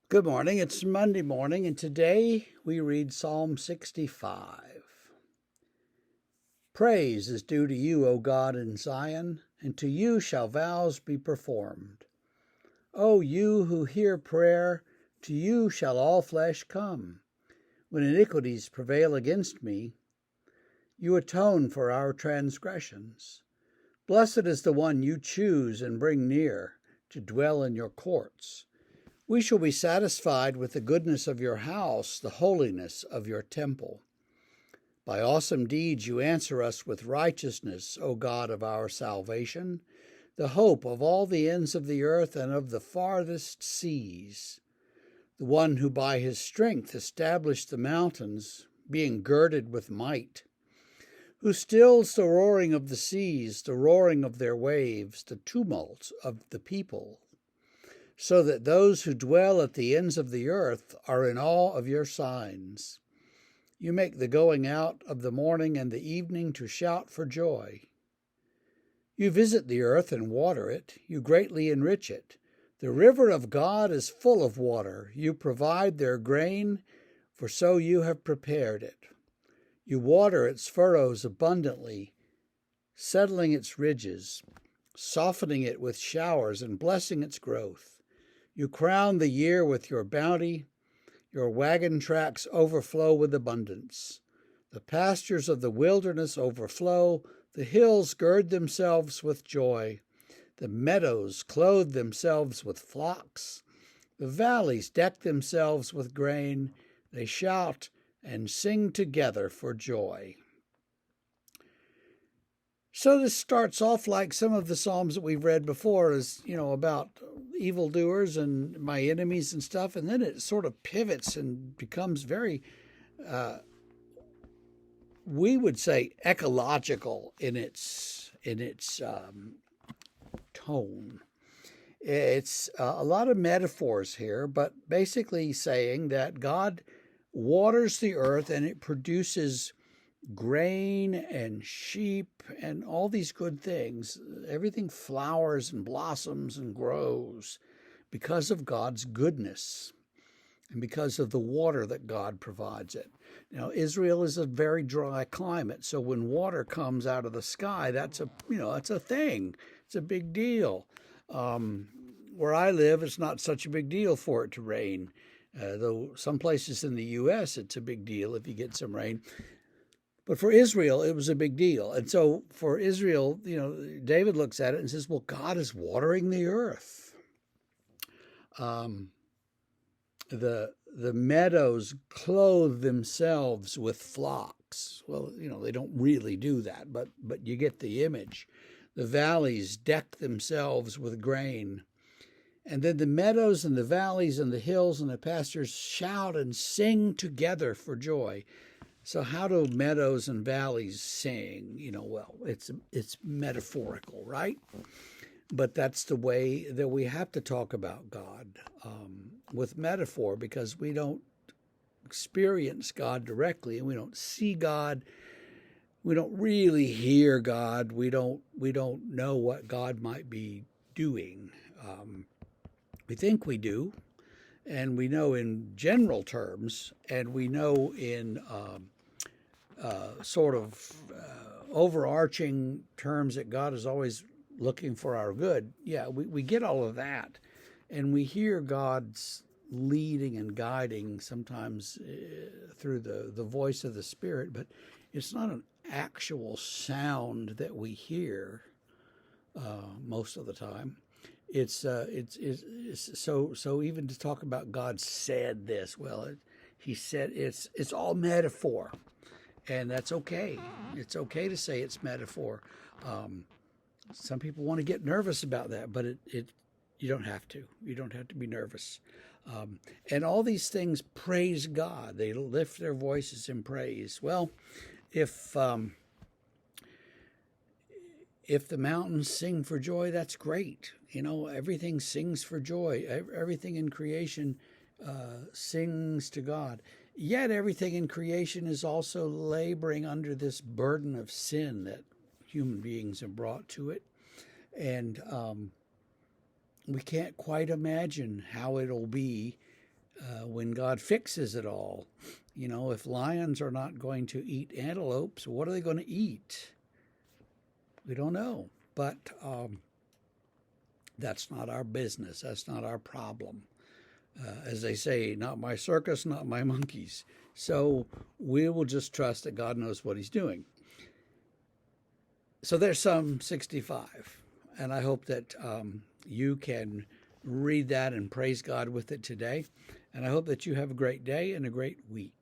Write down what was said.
Good morning. It's Monday morning, and today we read Psalm 65. Praise is due to you, O God, in Zion, and to you shall vows be performed. O you who hear prayer, to you shall all flesh come. When iniquities prevail against me, you atone for our transgressions. Blessed is the one you choose and bring near to dwell in your courts. We shall be satisfied with the goodness of your house, the holiness of your temple. By awesome deeds you answer us with righteousness, O God of our salvation, the hope of all the ends of the earth and of the farthest seas. The one who by his strength established the mountains, being girded with might, who stills the roaring of the seas, the roaring of their waves, the tumult of the people, so that those who dwell at the ends of the earth are in awe of your signs. You make the going out of the morning and the evening to shout for joy. You visit the earth and water it. You greatly enrich it. The river of God is full of water. You provide their grain, for so you have prepared it. You water its furrows abundantly, settling its ridges, softening it with showers and blessing its growth. You crown the year with your bounty. Your wagon tracks overflow with abundance. The pastures of the wilderness overflow. The hills gird themselves with joy. The meadows clothe themselves with flocks. The valleys deck themselves with grain. They shout and sing together for joy. So this starts off like some of the Psalms that we've read before, is, about evildoers and my enemies and stuff. And then it sort of pivots and becomes very, we would say, ecological in its tone. It's a lot of metaphors here, but basically saying that God waters the earth and it produces grain and sheep and all these good things. Everything flowers and blossoms and grows because of God's goodness and because of the water that God provides it. Now, Israel is a very dry climate, so when water comes out of the sky, that's a thing. It's a big deal. Where I live, it's not such a big deal for it to rain, though some places in the U.S. it's a big deal if you get some rain. But for Israel, it was a big deal. And so for Israel, David looks at it and says, well, God is watering the earth. The meadows clothe themselves with flocks. Well, they don't really do that, but you get the image. The valleys deck themselves with grain. And then the meadows and the valleys and the hills and the pastures shout and sing together for joy. So how do meadows and valleys sing? Well, it's metaphorical, right? But that's the way that we have to talk about God, with metaphor, because we don't experience God directly and we don't see God. We don't really hear God. We don't know what God might be doing. We think we do, and we know in general terms, and we know in sort of overarching terms that God is always looking for our good. Yeah, we get all of that. And we hear God's leading and guiding sometimes through the voice of the Spirit, but it's not an actual sound that we hear most of the time. It's so even to talk about God said this, well, he said it's all metaphor. And that's okay. It's okay to say it's metaphor. Some people want to get nervous about that, but you don't have to. You don't have to be nervous. And all these things praise God. They lift their voices in praise. Well, if the mountains sing for joy, that's great. Everything sings for joy. Everything in creation sings to God. Yet everything in creation is also laboring under this burden of sin that human beings have brought to it. And we can't quite imagine how it'll be when God fixes it all. You know, if lions are not going to eat antelopes, what are they going to eat? We don't know. But that's not our business. That's not our problem. As they say, not my circus, not my monkeys. So we will just trust that God knows what he's doing. So there's Psalm 65. And I hope that you can read that and praise God with it today. And I hope that you have a great day and a great week.